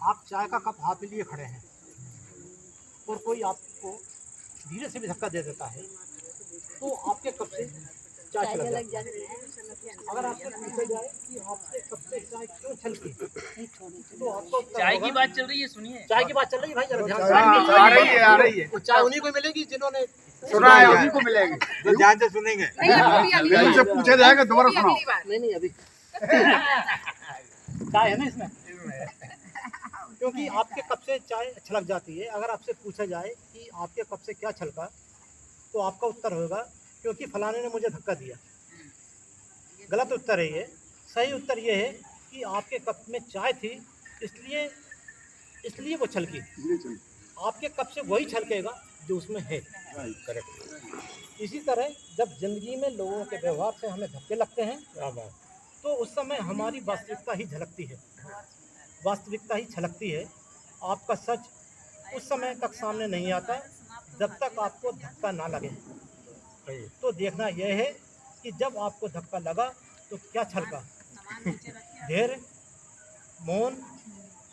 आप चाय का कप हाथ में लिए खड़े हैं और कोई आपको धीरे से भी धक्का दे देता है तो आपके कप से चाय छलक जाती है। अगर आपसे पूछा जाए कि आपसे कप से चाय क्यों छलकी तो आपको चाय की बात चल रही है, सुनिए। चाय की बात चल रही है भाई, जरा ध्यान से आ रही है। तो चाय उन्हीं को मिलेगी जिन्होंने सुना है, उन्हीं को मिलेगी जो ध्यान से सुनेंगे। उनसे पूछा जाएगा, दोबारा सुनाओ। नहीं अभी चाय है ना इसमें, क्योंकि आपके कप से चाय छलक जाती है। अगर आपसे पूछा जाए कि आपके कप से क्या छलका तो आपका उत्तर होगा क्योंकि फलाने ने मुझे धक्का दिया। गलत उत्तर है ये। सही उत्तर ये है कि आपके कप में चाय थी इसलिए वो छलकी। आपके कप से वही छलकेगा जो उसमें है। इसी तरह जब जिंदगी में लोगों के व्यवहार से हमें धक्के लगते हैं तो उस समय हमारी वास्तविकता ही झलकती है, वास्तविकता ही छलकती है। आपका सच उस समय तक सामने नहीं आता जब तक आपको धक्का ना लगे। तो देखना यह है कि जब आपको धक्का लगा तो क्या छलका। धैर्य, मौन,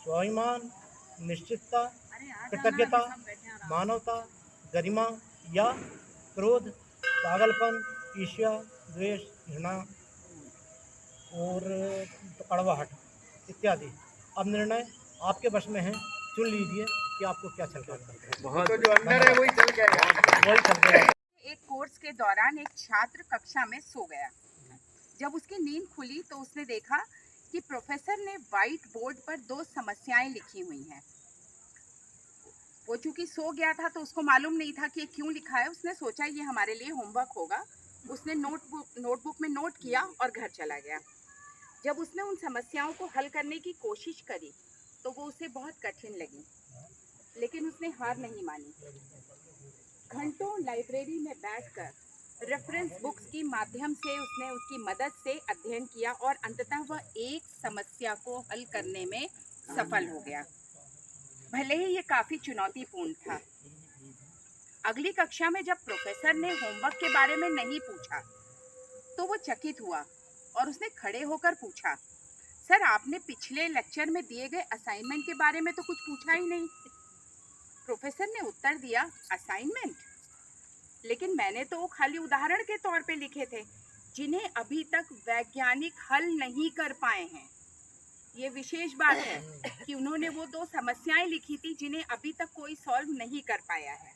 स्वाभिमान, निश्चितता, कृतज्ञता, मानवता, गरिमा या क्रोध, पागलपन, ईर्ष्या, द्वेष, घृणा और कड़वाहट इत्यादि। अब निर्णय आपके वश में है, चुन लीजिए कि आपको क्या छलकाना है। तो जो अंदर है वही चल गया। वही छलकेगा। एक कोर्स के दौरान एक छात्र कक्षा में सो गया। जब उसकी नींद खुली तो उसने देखा कि प्रोफेसर ने व्हाइट बोर्ड पर 2 समस्याएं लिखी हुई हैं। वो चूंकि सो गया था तो उसको मालूम नहीं था कि ये क्यों लिखा है। उसने सोचा ये हमारे लिए होमवर्क होगा। उसने नोटबुक में नोट किया और घर चला गया। जब उसने उन समस्याओं को हल करने की कोशिश करी तो वो उसे बहुत कठिन लगी, लेकिन उसने हार नहीं मानी। घंटों लाइब्रेरी में बैठकर रेफरेंस बुक्स की माध्यम से उसने उसकी मदद से अध्ययन किया और अंततः वह एक समस्या को हल करने में सफल हो गया, भले ही ये काफ़ी चुनौतीपूर्ण था। अगली कक्षा में जब प्रोफेसर ने होमवर्क के बारे में नहीं पूछा तो वो चकित हुआ और उसने खड़े होकर पूछा, सर आपने पिछले लेक्चर में दिए गए असाइनमेंट के बारे में तो कुछ पूछा ही नहीं। प्रोफेसर ने उत्तर दिया, असाइनमेंट? लेकिन मैंने तो वो खाली उदाहरण के तौर पे लिखे थे जिन्हें अभी तक वैज्ञानिक हल नहीं कर पाए हैं। ये विशेष बात है कि उन्होंने वो 2 समस्याएं लिखी थी जिन्हें अभी तक कोई सॉल्व नहीं कर पाया है।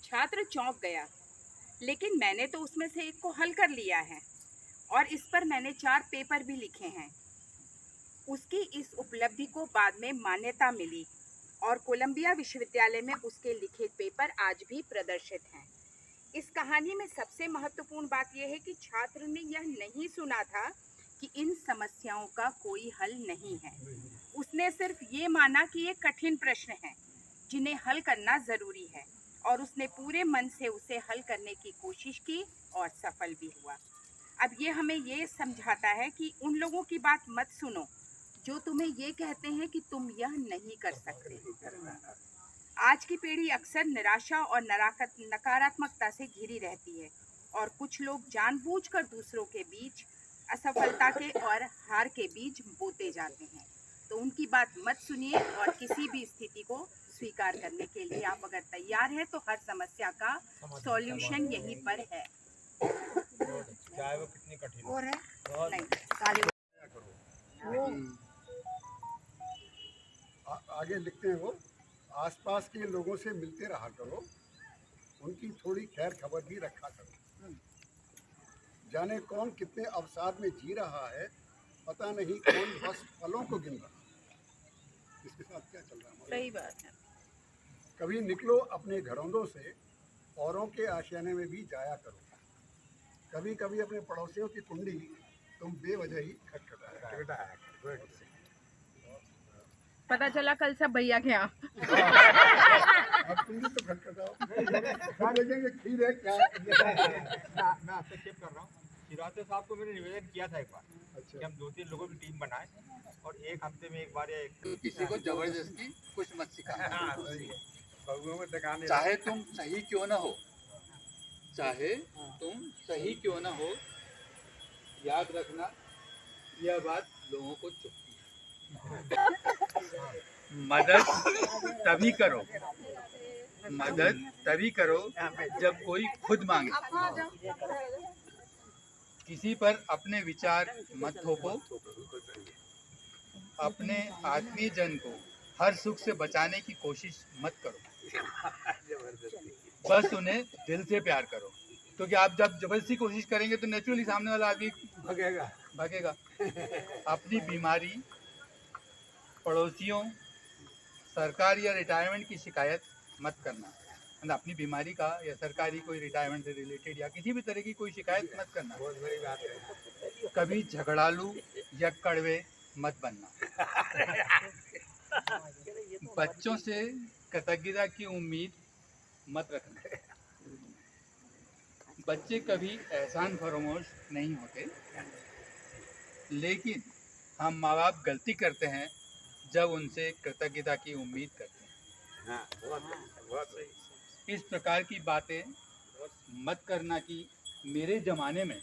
छात्र चौंक गया, लेकिन मैंने तो उसमें से एक को हल कर लिया है और इस पर मैंने 4 पेपर भी लिखे हैं। उसकी इस उपलब्धि को बाद में मान्यता मिली और कोलंबिया विश्वविद्यालय में उसके लिखे पेपर आज भी प्रदर्शित हैं। इस कहानी में सबसे महत्वपूर्ण बात यह है कि छात्र ने यह नहीं सुना था कि इन समस्याओं का कोई हल नहीं है। उसने सिर्फ ये माना कि ये कठिन प्रश्न हैं जिन्हें हल करना ज़रूरी है और उसने पूरे मन से उसे हल करने की कोशिश की और सफल भी हुआ। अब ये हमें ये समझाता है कि उन लोगों की बात मत सुनो जो तुम्हें ये कहते हैं कि तुम यह नहीं कर सकते। आज की पीढ़ी अक्सर निराशा और नकारात्मकता से घिरी रहती है और कुछ लोग जानबूझकर दूसरों के बीच असफलता के और हार के बीज बोते जाते हैं। तो उनकी बात मत सुनिए और किसी भी स्थिति को स्वीकार करने के लिए आप अगर तैयार हैं तो हर समस्या का सॉल्यूशन यहीं पर है। चाहे वो कितनी कठिन और है नहीं आगे लिखते हैं वो, आसपास के लोगों से मिलते रहा करो, उनकी थोड़ी खैर खबर भी रखा करो। जाने कौन कितने अवसाद में जी रहा है, पता नहीं कौन बस फलों को गिन रहा है। इसके साथ क्या चल रहा है? सही बात है। कभी निकलो अपने घरौंदों से, औरों के आशियाने में भी जाया करो। कभी कभी अपने पड़ोसियों की कुंडी तुम बेवजह ही खटखटाया। पता चला कल सब भैया के यहाँ। अब कुंडी तो खटखटाओ, हम देखेंगे खीर है क्या। मैं आपसे चेक कर रहा हूँ। शिराते साहब को मैंने निवेदन किया था एक बार कि हम 2-3 लोगों की टीम बनाएं और एक हफ्ते में एक बार या किसी को जबरदस्ती कुछ मत सिखाना। बबुओं में दिखाने, चाहे तुम सही क्यों ना हो, चाहे तुम सही क्यों ना हो, याद रखना यह बात लोगों को चुभती है। मदद तभी करो जब कोई खुद मांगे। किसी पर अपने विचार मत थोपो। अपने आत्मीय जन को हर सुख से बचाने की कोशिश मत करो। बस उन्हें दिल से प्यार करो, क्योंकि आप जब जबरदस्ती कोशिश करेंगे तो नेचुरली सामने वाला आदमी भागेगा। अपनी बीमारी, पड़ोसियों, सरकार या रिटायरमेंट की शिकायत मत करना। मतलब अपनी बीमारी का या सरकारी कोई रिटायरमेंट से रिलेटेड या किसी भी तरह की कोई शिकायत मत करना। बहुत बड़ी बात है। कभी झगड़ालू या कड़वे मत बनना। बच्चों से कृतज्ञता की उम्मीद मत रखना। बच्चे कभी एहसान फरामोश नहीं होते, लेकिन हम माँ बाप गलती करते हैं जब उनसे कृतज्ञता की उम्मीद करते हैं। इस प्रकार की बातें मत करना कि मेरे जमाने में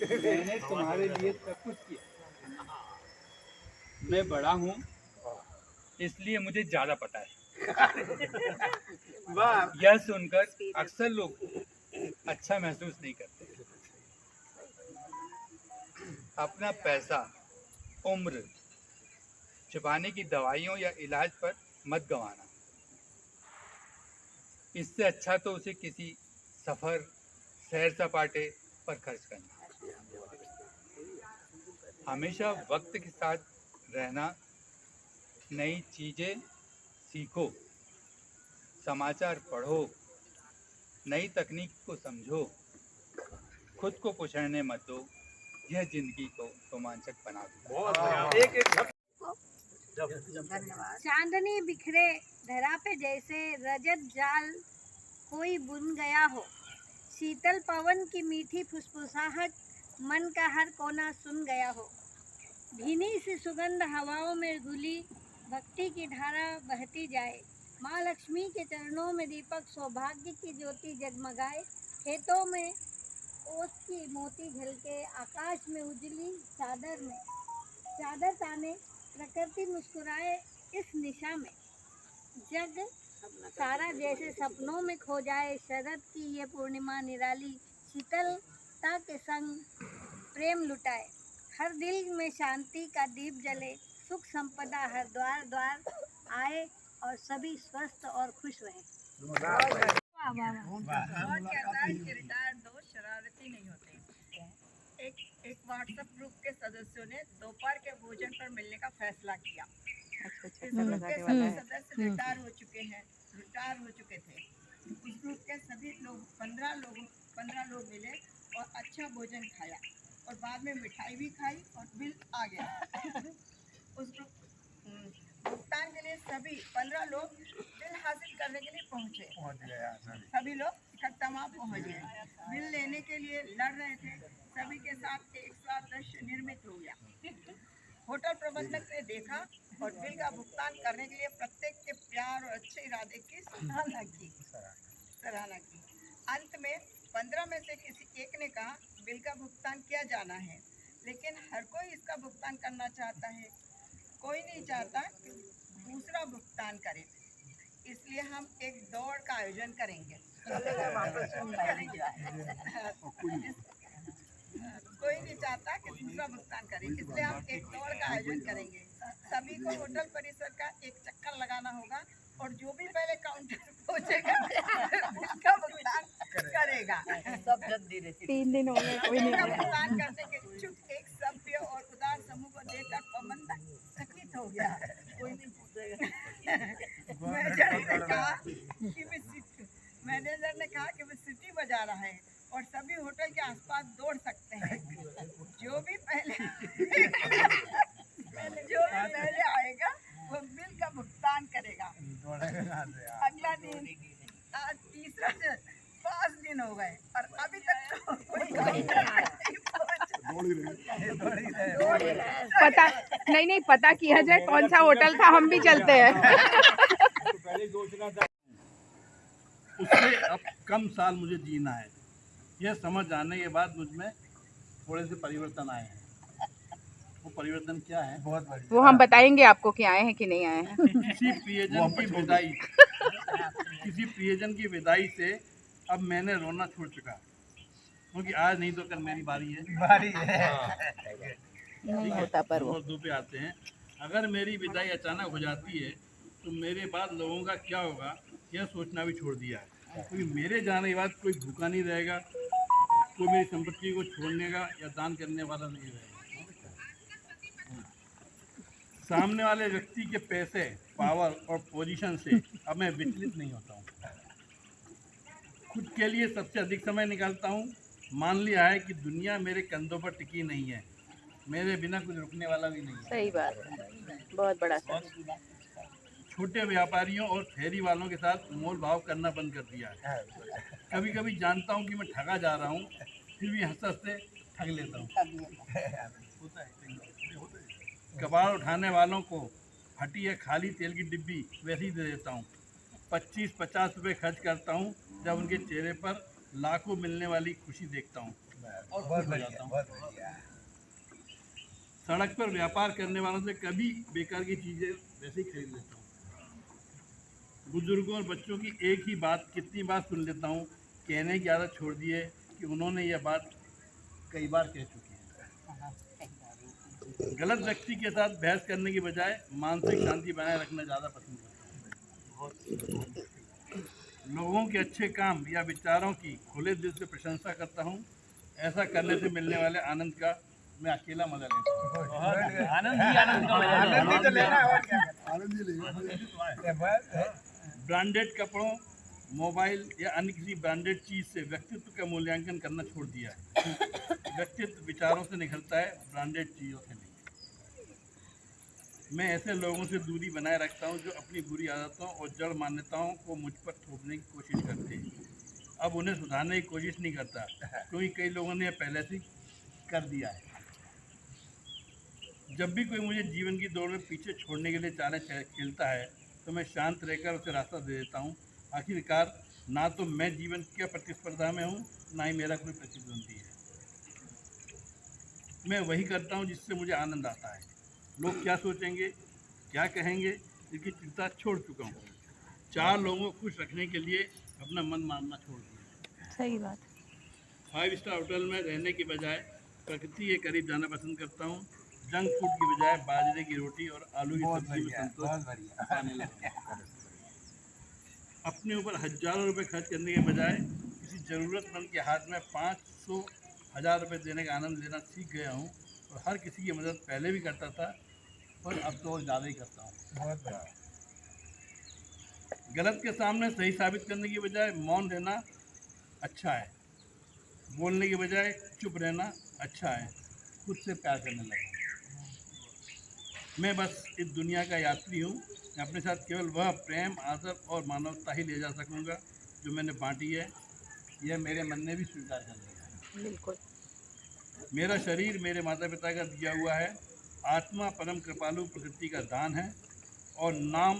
मैंने तुम्हारे लिए सब कुछ किया, मैं बड़ा हूँ इसलिए मुझे ज़्यादा पता है। यह सुनकर अक्सर लोग अच्छा महसूस नहीं करते। अपना पैसा, उम्र छिपाने की दवाइयों या इलाज पर मत गंवाना। इससे अच्छा तो उसे किसी सफ़र, सैर सपाटे पर खर्च करना। हमेशा वक्त के साथ रहना, नई चीज़ें सीखो, समाचार पढ़ो, नई तकनीक को समझो, खुद को कुचलने मत दो। यह जिंदगी को रोमांचक बना देगा। चांदनी बिखरे धरा पे जैसे रजत जाल कोई बुन गया हो। शीतल पवन की मीठी फुसफुसाहट मन का हर कोना सुन गया हो। भीनी सी सुगंध हवाओं में घुली भक्ति की धारा बहती जाए। माँ लक्ष्मी के चरणों में दीपक सौभाग्य की ज्योति जगमगाए। खेतों में ओस की मोती झलके, आकाश में उजली चादर ताने, प्रकृति मुस्कुराए इस निशा में। जग सारा जैसे सपनों में खो जाए। शरद की ये पूर्णिमा निराली शीतलता के संग प्रेम लुटाए। हर दिल में शांति का दीप जले, सुख संपदा हर द्वार द्वार आए और सभी स्वस्थ और खुश रहें। और कहता है कि रिटायर्ड दोस्त शरारती नहीं होते। एक व्हाट्सएप ग्रुप के सदस्यों ने दोपहर के भोजन पर मिलने का फैसला किया। इस ग्रुप के सभी सदस्य रिटायर हो चुके थे। उस ग्रुप के सभी लोग 15 लोग मिले और अच्छा भोजन खाया और बाद में मिठाई भी खाई और बिल आ गया। उस ग्रुप भुगतान के लिए सभी 15 लोग बिल हासिल करने के लिए पहुंचे। सभी लोग इकट्ठा वहाँ पहुँच गए। बिल लेने के लिए लड़ रहे थे। सभी के साथ एक साथ दृश्य निर्मित हो गया। होटल प्रबंधक ने देखा और बिल का भुगतान करने के लिए प्रत्येक के प्यार और अच्छे इरादे की सराहना की। अंत में 15 में से किसी एक ने कहा बिल का भुगतान किया जाना है, लेकिन हर कोई इसका भुगतान करना चाहता है। कोई नहीं चाहता कि दूसरा भुगतान करे, इसलिए हम एक दौड़ का आयोजन करेंगे। कोई नहीं चाहता कि दूसरा भुगतान करे, इसलिए हम एक दौड़ का आयोजन करेंगे। सभी को होटल परिसर का एक चक्कर लगाना होगा और जो भी पहले काउंटर पहुंचेगा उसका भुगतान करेगा। सब जल्दी 3 दिन हो गए, कोई नहीं भुगतान करने के इच्छुक एक सभ्य और उदार समूह को देखकर प्रबंधक चकित हो गया। कोई नहीं पूछेगा। मैनेजर ने कहा कि वो सिटी बजा रहा है और सभी होटल के आसपास दौड़ सकते हैं। जो भी पहले आएगा वो बिल का भुगतान करेगा। अगला दिन आज तीसरा 5 दिन हो गए और अभी तक कोई पता किया जाए कौन सा होटल था, हम भी चलते हैं। उससे अब कम साल मुझे जीना है, यह समझ आने के बाद मुझ में थोड़े से परिवर्तन आए हैं। वो परिवर्तन क्या है? बहुत बढ़िया। वो हम बताएंगे आपको कि आए हैं कि नहीं आए हैं। किसी प्रियजन की विदाई से अब मैंने रोना छोड़ चुका, क्योंकि आज नहीं तो कल मेरी बारी है। नहीं होता पर वो। नंबर 2 पे आते हैं। अगर मेरी विदाई अचानक हो जाती है तो मेरे बाद लोगों का क्या होगा, यह सोचना भी छोड़ दिया है, क्योंकि मेरे जाने के बाद कोई भूखा नहीं रहेगा, कोई मेरी संपत्ति को छोड़ने का या दान करने वाला नहीं रहेगा। सामने वाले व्यक्ति के पैसे, पावर और पोजीशन से अब मैं विचलित नहीं होता हूँ। खुद के लिए सबसे अधिक समय निकालता हूँ। मान लिया है कि दुनिया मेरे कंधों पर टिकी नहीं है, मेरे बिना कुछ रुकने वाला भी नहीं है। सही बात है, बहुत बड़ा सच। छोटे व्यापारियों और फेरी वालों के साथ मोल भाव करना बंद कर दिया है। कभी कभी जानता हूँ कि मैं ठगा जा रहा हूँ, फिर भी हंस हंस से ठग लेता हूँ। होता है, कबाड़ उठाने वालों को फटी या खाली तेल की डिब्बी वैसे ही दे देता हूँ। 25-50 रुपये खर्च करता हूँ जब उनके चेहरे पर लाखों मिलने वाली खुशी देखता हूँ और खुश हो जाता हूँ। सड़क पर व्यापार करने वालों से कभी बेकार की चीज़ें वैसे ही खरीद लेता हूँ। बुजुर्गों और बच्चों की एक ही बात कितनी बार सुन लेता हूँ, कहने की आदत छोड़ दी है कि उन्होंने यह बात कई बार कह चुकी है। गलत व्यक्ति के साथ बहस करने की बजाय मानसिक शांति बनाए रखना ज़्यादा पसंद करता हूँ। लोगों के अच्छे काम या विचारों की खुले दिल से प्रशंसा करता हूँ। ऐसा करने से मिलने वाले आनंद का मैं अकेला मजा लेता हूँ। ब्रांडेड कपड़ों, मोबाइल या अन्य किसी ब्रांडेड चीज़ से व्यक्तित्व का मूल्यांकन करना छोड़ दिया है। व्यक्तित्व विचारों से निखरता है, ब्रांडेड चीज़ों से नहीं। मैं ऐसे लोगों से दूरी बनाए रखता हूं जो अपनी बुरी आदतों और जड़ मान्यताओं को मुझ पर थोपने की कोशिश करते हैं। अब उन्हें सुधारने की कोशिश नहीं करता, क्योंकि कई लोगों ने पहले से कर दिया है। जब भी कोई मुझे जीवन की दौड़ में पीछे छोड़ने के लिए चालें खेलता है तो मैं शांत रहकर उसे रास्ता दे देता हूँ। आखिरकार ना तो मैं जीवन की प्रतिस्पर्धा में हूँ, ना ही मेरा कोई प्रतिद्वंदी है। मैं वही करता हूँ जिससे मुझे आनंद आता है। लोग क्या सोचेंगे, क्या कहेंगे, इसकी चिंता छोड़ चुका हूँ। 4 लोगों को खुश रखने के लिए अपना मन मारना छोड़ दिया। सही बात। 5 स्टार होटल में रहने के बजाय प्रकृति के करीब जाना पसंद करता हूँ। जंक फूड की बजाय बाजरे की रोटी और आलू की सब्जी में संतोष पाने लगा। अपने ऊपर हजारों रुपए खर्च करने के बजाय किसी ज़रूरतमंद के हाथ में 500-1000 रुपये देने का आनंद लेना सीख गया हूँ। और हर किसी की मदद पहले भी करता था, पर अब तो और ज़्यादा ही करता हूँ। बहुत बढ़िया। गलत के सामने सही साबित करने की बजाय मौन रहना अच्छा है। बोलने के बजाय चुप रहना अच्छा है। खुद से प्यार करने लगा। मैं बस इस दुनिया का यात्री हूँ। मैं अपने साथ केवल वह प्रेम, आदर और मानवता ही ले जा सकूँगा जो मैंने बांटी है। यह मेरे मन ने भी स्वीकार कर लिया है। बिल्कुल। मेरा शरीर मेरे माता पिता का दिया हुआ है। आत्मा परम कृपालु प्रकृति का दान है और नाम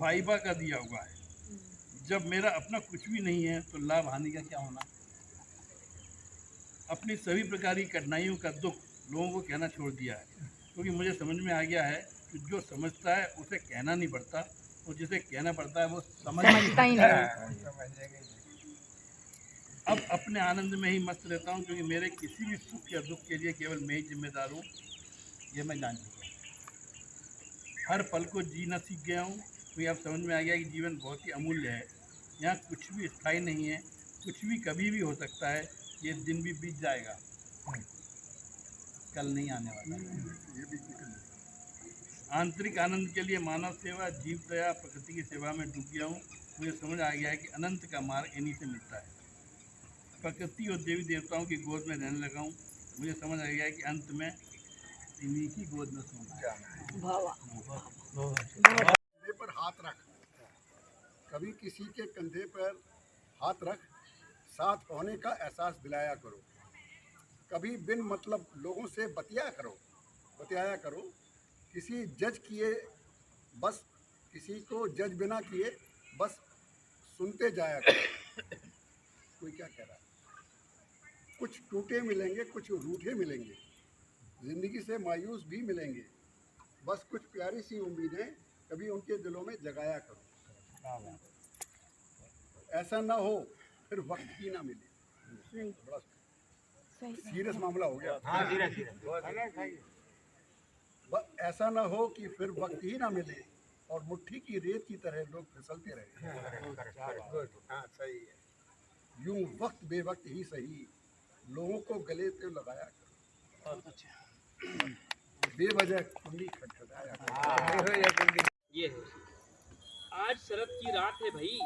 फाइबा का दिया हुआ है। जब मेरा अपना कुछ भी नहीं है तो लाभ हानि का क्या होना। अपनी सभी प्रकार की कठिनाइयों का दुख लोगों को कहना छोड़ दिया है, क्योंकि मुझे समझ में आ गया है कि जो समझता है उसे कहना नहीं पड़ता, और जिसे कहना पड़ता है वो समझता ही नहीं। अब अपने आनंद में ही मस्त रहता हूँ, क्योंकि मेरे किसी भी सुख या दुख के लिए केवल मैं ही जिम्मेदार हूँ। यह मैं जान चुका हूँ। हर पल को जीना सीख गया हूँ, क्योंकि अब समझ में आ गया कि जीवन बहुत ही अमूल्य है। यहाँ कुछ भी स्थायी नहीं है, कुछ भी कभी भी हो सकता है। ये दिन भी बीत जाएगा, कल नहीं आने वाला। आंतरिक आनंद के लिए मानव सेवा, जीव दया, प्रकृति की सेवा में डूब गया हूँ। मुझे समझ आ गया है कि अनंत का मार्ग इन्हीं से मिलता है। प्रकृति और देवी देवताओं की गोद में रहने लगा हूँ। मुझे समझ आ गया है कि अंत में इन्हीं की गोद में सोना है। कंधे पर हाथ रख, कभी किसी के कंधे पर हाथ रख, साथ होने का एहसास दिलाया करो। कभी बिन मतलब लोगों से बतियाया करो। किसी जज किए बस, किसी को जज बिना किए बस सुनते जाया करो। कोई क्या कह रहा है। कुछ टूटे मिलेंगे, कुछ रूठे मिलेंगे, जिंदगी से मायूस भी मिलेंगे, बस कुछ प्यारी सी उम्मीदें कभी उनके दिलों में जगाया करो। ऐसा ना हो फिर वक्त ही ना मिले। बड़ा सीरियस मामला हो गया। हाँ धीरे ऐसा ना हो कि फिर वक्त ही ना मिले और मुट्ठी की रेत की तरह लोग फिसलते रहे। सही है। यूं वक्त बेवक्त ही सही लोगों को गले पे लगाया करो, बेवजह कुंडी खटखटाया करो। ये है आज शरद की रात है भाई,